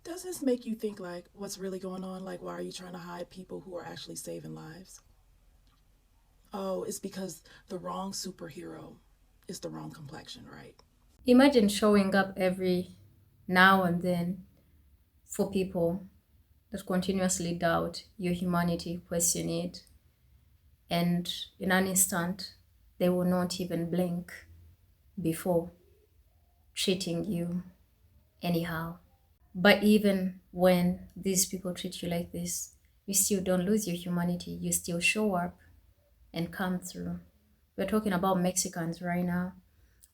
Does this make you think, like, what's really going on? Like, why are you trying to hide people who are actually saving lives? Oh, it's because the wrong superhero is the wrong complexion, right? Imagine showing up every now and then for people that continuously doubt your humanity, question it, and in an instant, they will not even blink before treating you anyhow. But even when these people treat you like this, you still don't lose your humanity. You still show up and come through. We're talking about Mexicans right now.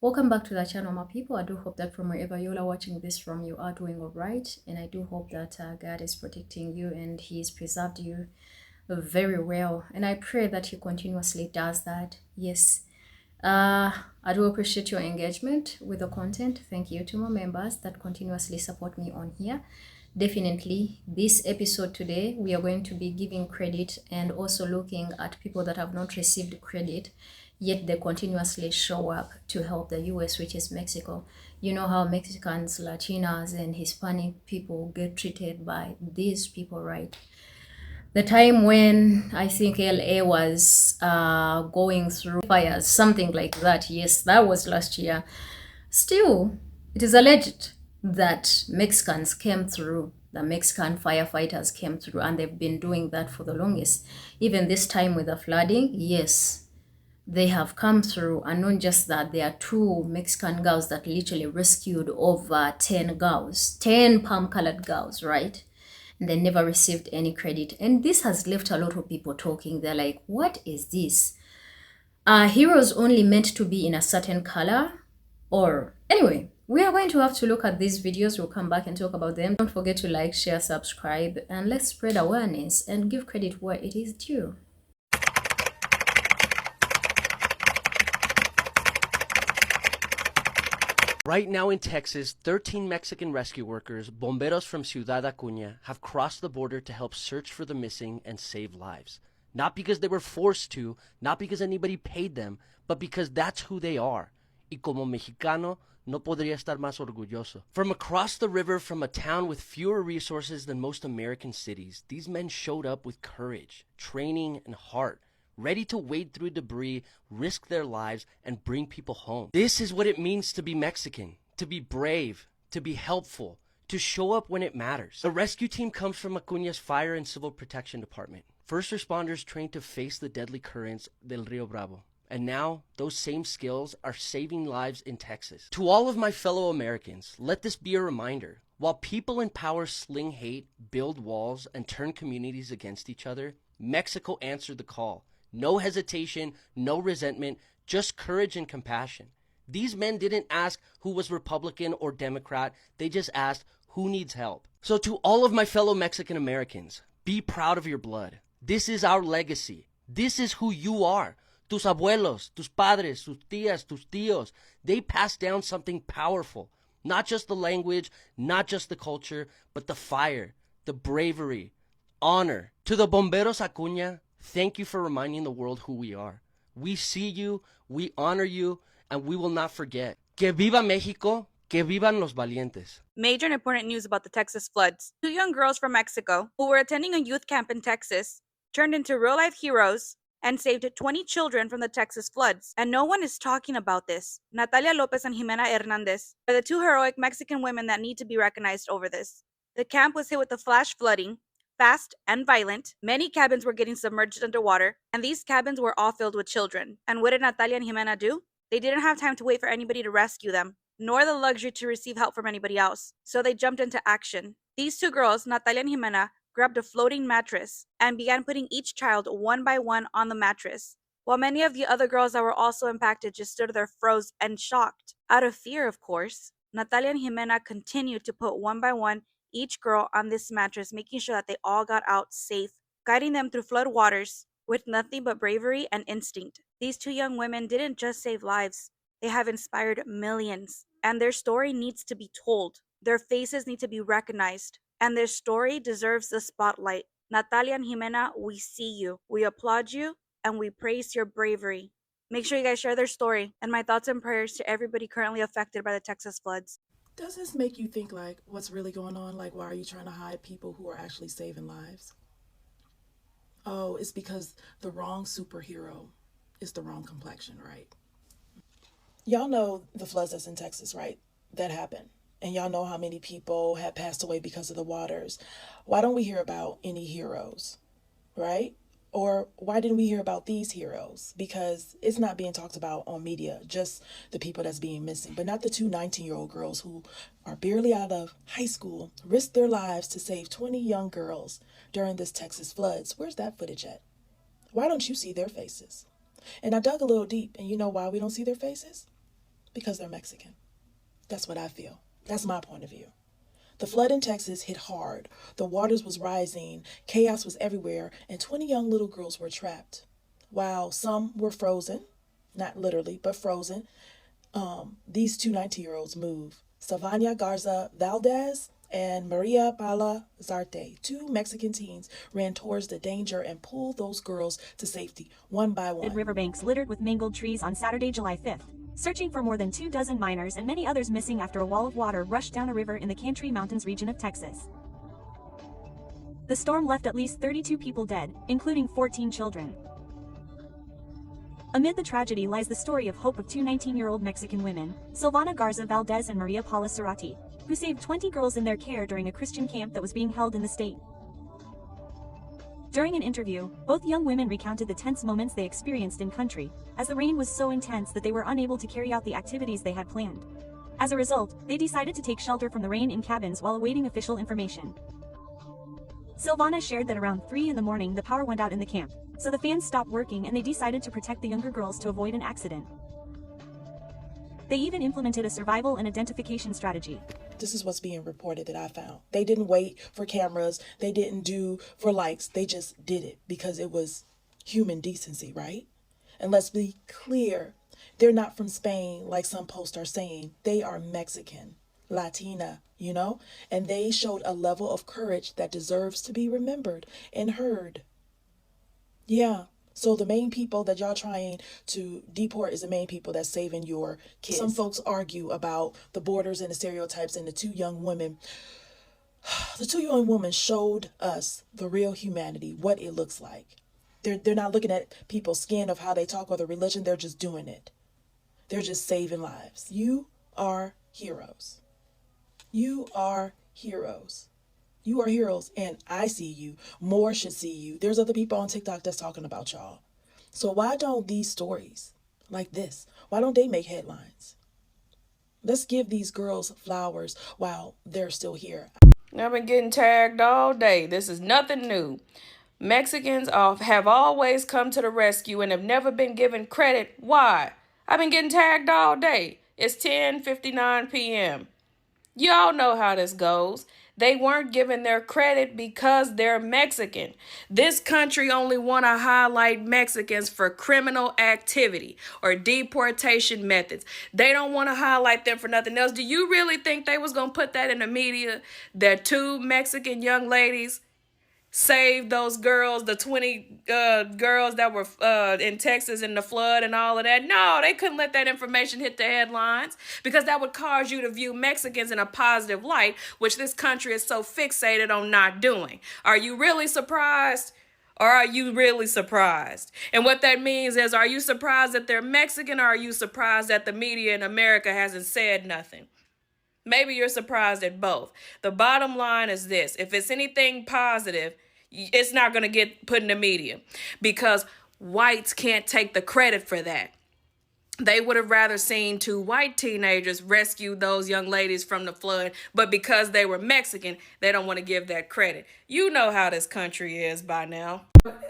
Welcome back to the channel, my people. I do hope that from wherever you are watching this from, you are doing all right. And I do hope that God is protecting you and He's preserved you very well. And I pray that He continuously does that. Yes. I do appreciate your engagement with the content. Thank you to my members that continuously support me on here. Definitely, this episode today, we are going to be giving credit and also looking at people that have not received credit, yet they continuously show up to help the US, which is Mexico. You know how Mexicans, Latinas, and Hispanic people get treated by these people, right? The time when I think LA was going through fires, something like that. Yes, that was last year. Still, it is alleged that Mexicans came through, the Mexican firefighters came through, and they've been doing that for the longest. Even this time with the flooding, yes, they have come through. And not just that, there are two Mexican girls that literally rescued over 10 girls, 10 palm colored girls, right? And they never received any credit. And this has left a lot of people talking. They're like, what is this? Are heroes only meant to be in a certain color? Or anyway, we are going to have to look at these videos. We'll come back and talk about them. Don't forget to like, share, subscribe, and let's spread awareness and give credit where it is due. Right now in Texas, 13 Mexican rescue workers, bomberos from Ciudad Acuña, have crossed the border to help search for the missing and save lives. Not because they were forced to, not because anybody paid them, but because that's who they are. Y como mexicano, no podría estar más orgulloso. From across the river, from a town with fewer resources than most American cities, these men showed up with courage, training, and heart, ready to wade through debris, risk their lives, and bring people home. This is what it means to be Mexican, to be brave, to be helpful, to show up when it matters. The rescue team comes from Acuña's Fire and Civil Protection Department. First responders trained to face the deadly currents del Rio Bravo. And now, those same skills are saving lives in Texas. To all of my fellow Americans, let this be a reminder. While people in power sling hate, build walls, and turn communities against each other, Mexico answered the call. No hesitation, no resentment, just courage and compassion. These men didn't ask who was Republican or Democrat. They just asked who needs help. So to all of my fellow Mexican Americans, be proud of your blood. This is our legacy. This is who you are. Tus abuelos, tus padres, tus tías, tus tíos, they passed down something powerful. Not just the language, not just the culture, but the fire, the bravery, honor. To the Bomberos Acuña, thank you for reminding the world who we are. We see you, we honor you, and we will not forget. Que viva México, que vivan los valientes. Major and important news about the Texas floods. Two young girls from Mexico who were attending a youth camp in Texas turned into real-life heroes and saved 20 children from the Texas floods. And no one is talking about this. Natalia Lopez and Jimena Hernandez are the two heroic Mexican women that need to be recognized over this. The camp was hit with the flash flooding, fast and violent. Many cabins were getting submerged underwater, and these cabins were all filled with children. And what did Natalia and Jimena do? They didn't have time to wait for anybody to rescue them, nor the luxury to receive help from anybody else. So they jumped into action. These two girls, Natalia and Jimena, grabbed a floating mattress and began putting each child one by one on the mattress, while many of the other girls that were also impacted just stood there froze and shocked. Out of fear, of course, Natalia and Jimena continued to put one by one each girl on this mattress, making sure that they all got out safe, guiding them through flood waters with nothing but bravery and instinct. These two young women didn't just save lives, they have inspired millions, and their story needs to be told. Their faces need to be recognized, and their story deserves the spotlight. Natalia and Jimena, we see you, we applaud you, and we praise your bravery. Make sure you guys share their story, and my thoughts and prayers to everybody currently affected by the Texas floods. Does this make you think, like, what's really going on? Like, why are you trying to hide people who are actually saving lives? Oh, it's because the wrong superhero is the wrong complexion, right? Y'all know the floods that's in Texas, right? That happened. And y'all know how many people have passed away because of the waters. Why don't we hear about any heroes, right? Or why didn't we hear about these heroes? Because it's not being talked about on media, just the people that's being missing, but not the two 19-year-old girls who are barely out of high school, risked their lives to save 20 young girls during this Texas floods. Where's that footage at? Why don't you see their faces? And I dug a little deep, and you know why we don't see their faces? Because they're Mexican. That's what I feel. That's my point of view. The flood in Texas hit hard. The waters was rising, chaos was everywhere, and 20 young little girls were trapped. While some were frozen, not literally, but frozen, these two 19-year-olds moved. Savannah Garza Valdez and Maria Paula Zarte, two Mexican teens, ran towards the danger and pulled those girls to safety, one by one. Riverbanks littered with mangled trees on Saturday, July 5th. Searching for more than 24 miners and many others missing after a wall of water rushed down a river in the Cantry Mountains region of Texas. The storm left at least 32 people dead, including 14 children. Amid the tragedy lies the story of hope of two 19-year-old Mexican women, Silvana Garza Valdez and Maria Paula Cerati, who saved 20 girls in their care during a Christian camp that was being held in the state. During an interview, both young women recounted the tense moments they experienced in country, as the rain was so intense that they were unable to carry out the activities they had planned. As a result, they decided to take shelter from the rain in cabins while awaiting official information. Silvana shared that around 3 in the morning the power went out in the camp, so the fans stopped working and they decided to protect the younger girls to avoid an accident. They even implemented a survival and identification strategy. This is what's being reported that I found. They didn't wait for cameras. They didn't do for likes. They just did it because it was human decency, right? And let's be clear. They're not from Spain like some posts are saying. They are Mexican, Latina, you know? And they showed a level of courage that deserves to be remembered and heard. Yeah. So the main people that y'all trying to deport is the main people that's saving your kids. Some folks argue about the borders and the stereotypes, and the two young women. The two young women showed us the real humanity, what it looks like. They're not looking at people's skin of how they talk or the religion. They're just doing it. They're just saving lives. You are heroes. You are heroes. You are heroes, and I see you. More should see you. There's other people on TikTok that's talking about y'all. So why don't these stories like this, why don't they make headlines? Let's give these girls flowers while they're still here. I've been getting tagged all day. This is nothing new. Mexicans have always come to the rescue and have never been given credit. Why? I've been getting tagged all day. It's 10:59 p.m. Y'all know how this goes. They weren't given their credit because they're Mexican. This country only want to highlight Mexicans for criminal activity or deportation methods. They don't want to highlight them for nothing else. Do you really think they was going to put that in the media, that two Mexican young ladies saved those girls, the 20 girls that were in Texas in the flood and all of that? No, they couldn't let that information hit the headlines because that would cause you to view Mexicans in a positive light, which this country is so fixated on not doing. Are you really surprised? Or are you really surprised? And what that means is, are you surprised that they're Mexican, or are you surprised that the media in America hasn't said nothing? Maybe you're surprised at both. The bottom line is this: if it's anything positive, it's not going to get put in the media because whites can't take the credit for that. They would have rather seen two white teenagers rescue those young ladies from the flood, but because they were Mexican, they don't want to give that credit. You know how this country is by now.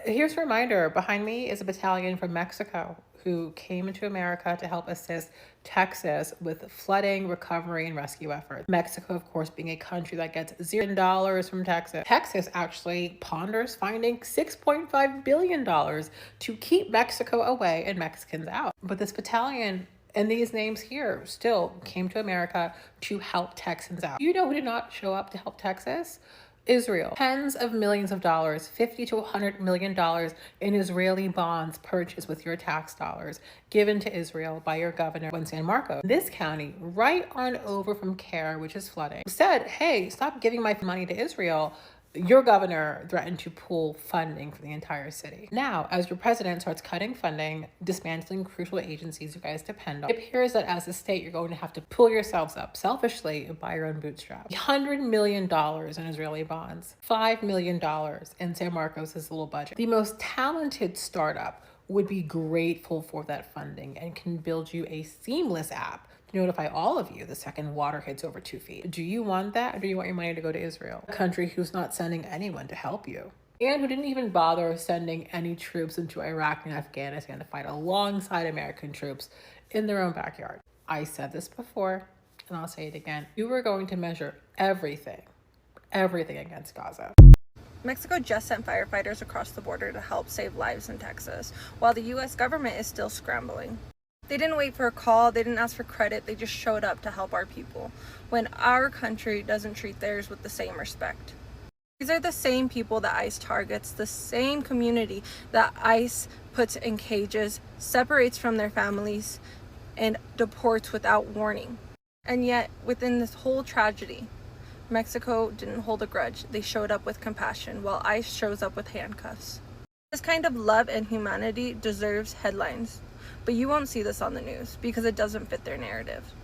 Here's a reminder. Behind me is a battalion from Mexico who came into America to help assist Texas with flooding, recovery, and rescue efforts. Mexico, of course, being a country that gets $0 from Texas. Texas actually ponders finding $6.5 billion to keep Mexico away and Mexicans out. But this battalion and these names here still came to America to help Texans out. You know who did not show up to help Texas? Israel, tens of millions of dollars, $50 to $100 million in Israeli bonds purchased with your tax dollars, given to Israel by your governor in San Marcos. This county, right on over from CARE, which is flooding, said, hey, stop giving my money to Israel. Your governor threatened to pull funding for the entire city. Now, as your president starts cutting funding, dismantling crucial agencies you guys depend on, it appears that as a state, you're going to have to pull yourselves up selfishly by your own bootstraps. $100 million in Israeli bonds, $5 million in San Marcos' little budget. The most talented startup would be grateful for that funding and can build you a seamless app to notify all of you the second water hits over 2 feet. Do you want that, or do you want your money to go to Israel, a country who's not sending anyone to help you, and who didn't even bother sending any troops into Iraq and Afghanistan to fight alongside American troops in their own backyard? I said this before, and I'll say it again. You were going to measure everything against Gaza. Mexico just sent firefighters across the border to help save lives in Texas, while the U.S. government is still scrambling. They didn't wait for a call, they didn't ask for credit, they just showed up to help our people, when our country doesn't treat theirs with the same respect. These are the same people that ICE targets, the same community that ICE puts in cages, separates from their families, and deports without warning. And yet, within this whole tragedy, Mexico didn't hold a grudge. They showed up with compassion, while ICE shows up with handcuffs. This kind of love and humanity deserves headlines, but you won't see this on the news because it doesn't fit their narrative.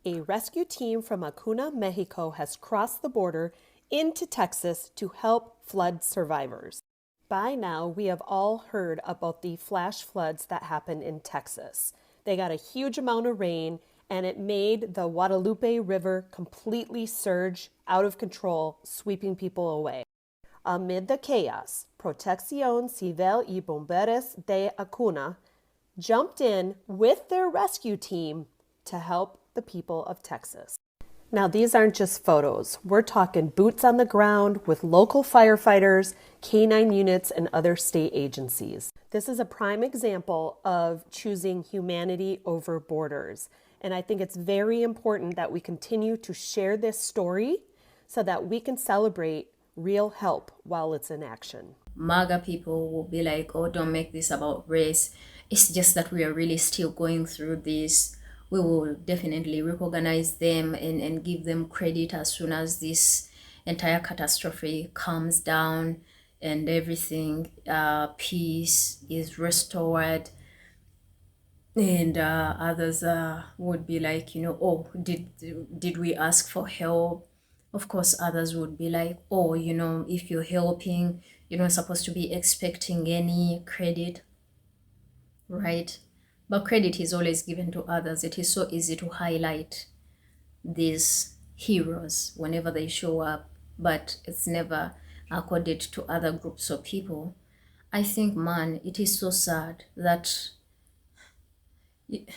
A rescue team from Acuna, Mexico has crossed the border into Texas to help flood survivors. By now, we have all heard about the flash floods that happened in Texas. They got a huge amount of rain, and it made the Guadalupe River completely surge out of control, sweeping people away. Amid the chaos, Protección Civil y Bomberos de Acuna jumped in with their rescue team to help the people of Texas. Now, these aren't just photos. We're talking boots on the ground with local firefighters, canine units, and other state agencies. This is a prime example of choosing humanity over borders. And I think it's very important that we continue to share this story so that we can celebrate real help while it's in action. MAGA people will be like, oh, don't make this about race. It's just that we are really still going through this. We will definitely recognize them and give them credit as soon as this entire catastrophe calms down and everything, peace is restored. And others would be like, oh, did we ask for help? Of course, others would be like, oh, if you're helping, you're not supposed to be expecting any credit, right? But credit is always given to others. It is so easy to highlight these heroes whenever they show up, but it's never accorded to other groups of people. I think, man, it is so sad that it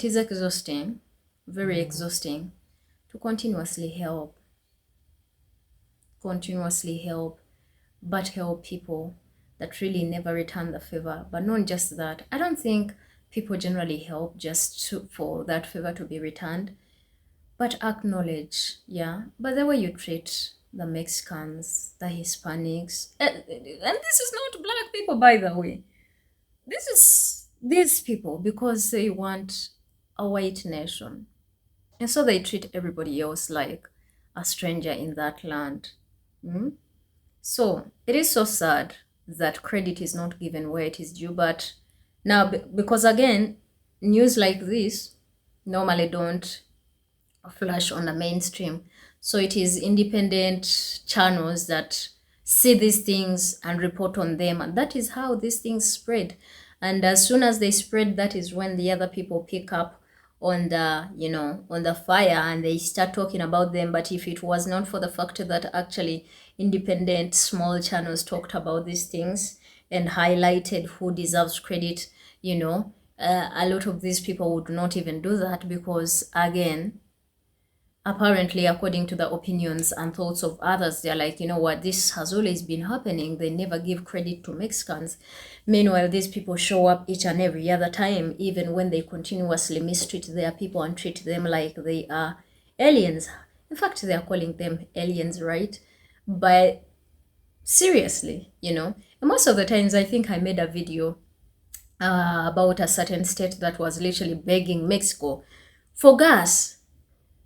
is exhausting, very exhausting, to continuously help, but help people that really never return the favor. But not just that, I don't think people generally help just for that favor to be returned, but acknowledge, but the way you treat the Mexicans, the Hispanics, and this is not black people, by the way. This is these people, because they want a white nation. And so they treat everybody else like a stranger in that land. So it is so sad that credit is not given where it is due. But now, because again, news like this normally don't flash on the mainstream. So it is independent channels that see these things and report on them, and that is how these things spread. And as soon as they spread, that is when the other people pick up on the fire and they start talking about them. But if it was not for the fact that actually independent small channels talked about these things and highlighted who deserves credit, a lot of these people would not even do that, because again, apparently, according to the opinions and thoughts of others, they're like, what, this has always been happening. They never give credit to Mexicans. Meanwhile, these people show up each and every other time, even when they continuously mistreat their people and treat them like they are aliens. In fact, they are calling them aliens, right? But seriously, and most of the times I think I made a video about a certain state that was literally begging Mexico for gas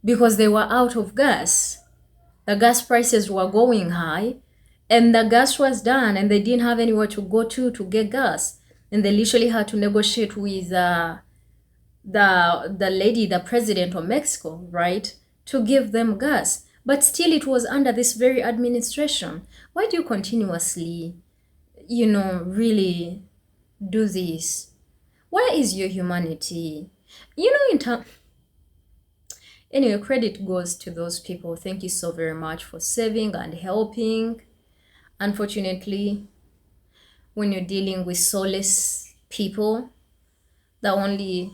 because they were out of gas. The gas prices were going high and the gas was done and they didn't have anywhere to go to get gas. And they literally had to negotiate with the lady, the president of Mexico, right, to give them gas. But still it was under this very administration. Why do you continuously, really do this? Where is your humanity? Anyway, credit goes to those people. Thank you so very much for saving and helping. Unfortunately, when you're dealing with soulless people, the only,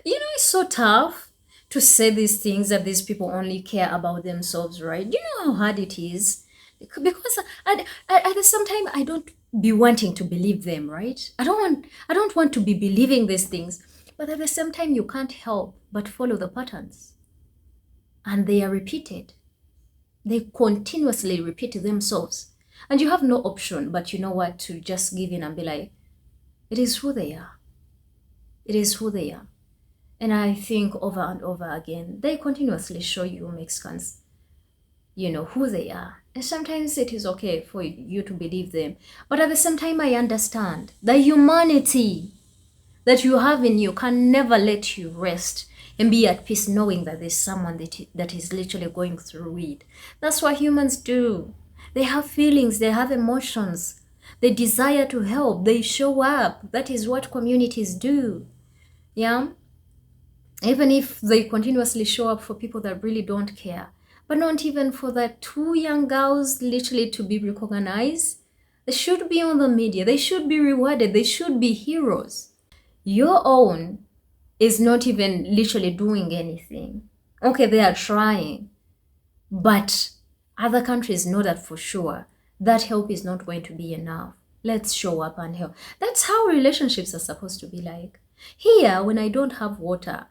it's so tough to say these things that these people only care about themselves, right? Do you know how hard it is? Because at the same time, I don't be wanting to believe them, right? I don't want to be believing these things, but at the same time, you can't help but follow the patterns, and they are repeated. They continuously repeat themselves, and you have no option but to just give in and be like, it is who they are. It is who they are. And I think over and over again, they continuously show you Mexicans, who they are. And sometimes it is okay for you to believe them. But at the same time, I understand the humanity that you have in you can never let you rest and be at peace knowing that there's someone that is literally going through it. That's what humans do. They have feelings, they have emotions, they desire to help, they show up. That is what communities do. Yeah? Even if they continuously show up for people that really don't care, but not even for the two young girls literally to be recognized. They should be on the media. They should be rewarded. They should be heroes. Your own is not even literally doing anything. Okay, they are trying, but other countries know that for sure. That help is not going to be enough. Let's show up and help. That's how relationships are supposed to be like. Here, when I don't have water,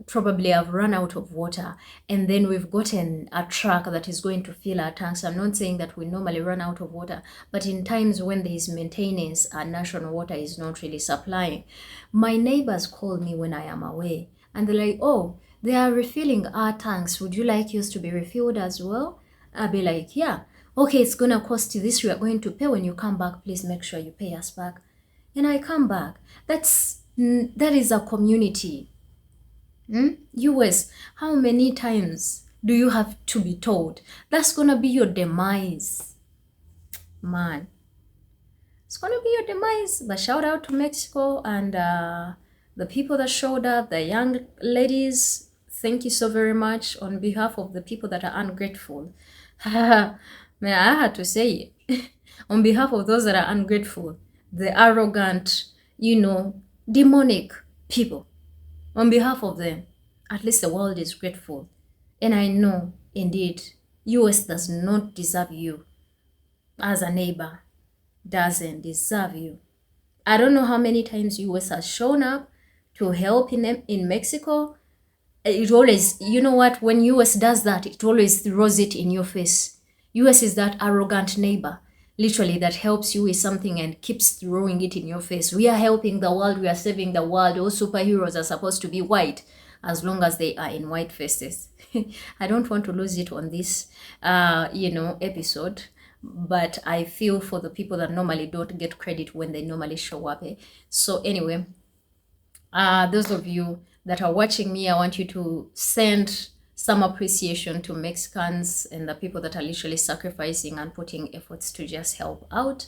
probably I've run out of water, and then we've gotten a truck that is going to fill our tanks. I'm not saying that we normally run out of water, but in times when there is maintenance, our national water is not really supplying. My neighbors call me when I am away, and they're like, oh, they are refilling our tanks. Would you like yours to be refilled as well? I'll be like, yeah. Okay, it's gonna cost you this. We are going to pay when you come back. Please make sure you pay us back. And I come back. That is a community. US, how many times do you have to be told that's gonna be your demise? Man, it's gonna be your demise. But shout out to Mexico and the people that showed up, the young ladies. Thank you so very much on behalf of the people that are ungrateful. Man, I had to say it. On behalf of those that are ungrateful, the arrogant, demonic people, on behalf of them, at least the world is grateful. And I know, indeed, US does not deserve you as a neighbor. Doesn't deserve you. I don't know how many times US has shown up to help in Mexico. It always, when US does that, it always throws it in your face. US is that arrogant neighbor, literally, that helps you with something and keeps throwing it in your face. We are helping the world. We are saving the world. All superheroes are supposed to be white as long as they are in white faces. I don't want to lose it on this, episode, but I feel for the people that normally don't get credit when they normally show up. So anyway, those of you that are watching me, I want you to send some appreciation to Mexicans and the people that are literally sacrificing and putting efforts to just help out.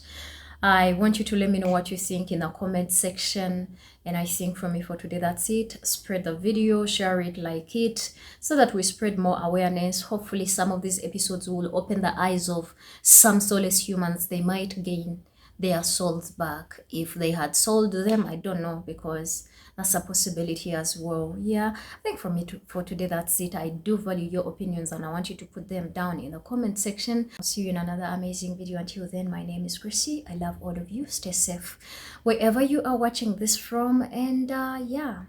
I want you to let me know what you think in the comment section. And I think from me for today, that's it. Spread the video, share it, like it, so that we spread more awareness. Hopefully some of these episodes will open the eyes of some soulless humans. They might gain their souls back. If they had sold them, I don't know, because that's a possibility as well. Yeah, I think for me for today, that's it. I do value your opinions and I want you to put them down in the comment section. I'll see you in another amazing video. Until then, my name is Chrissy. I love all of you. Stay safe wherever you are watching this from, and yeah,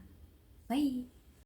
bye.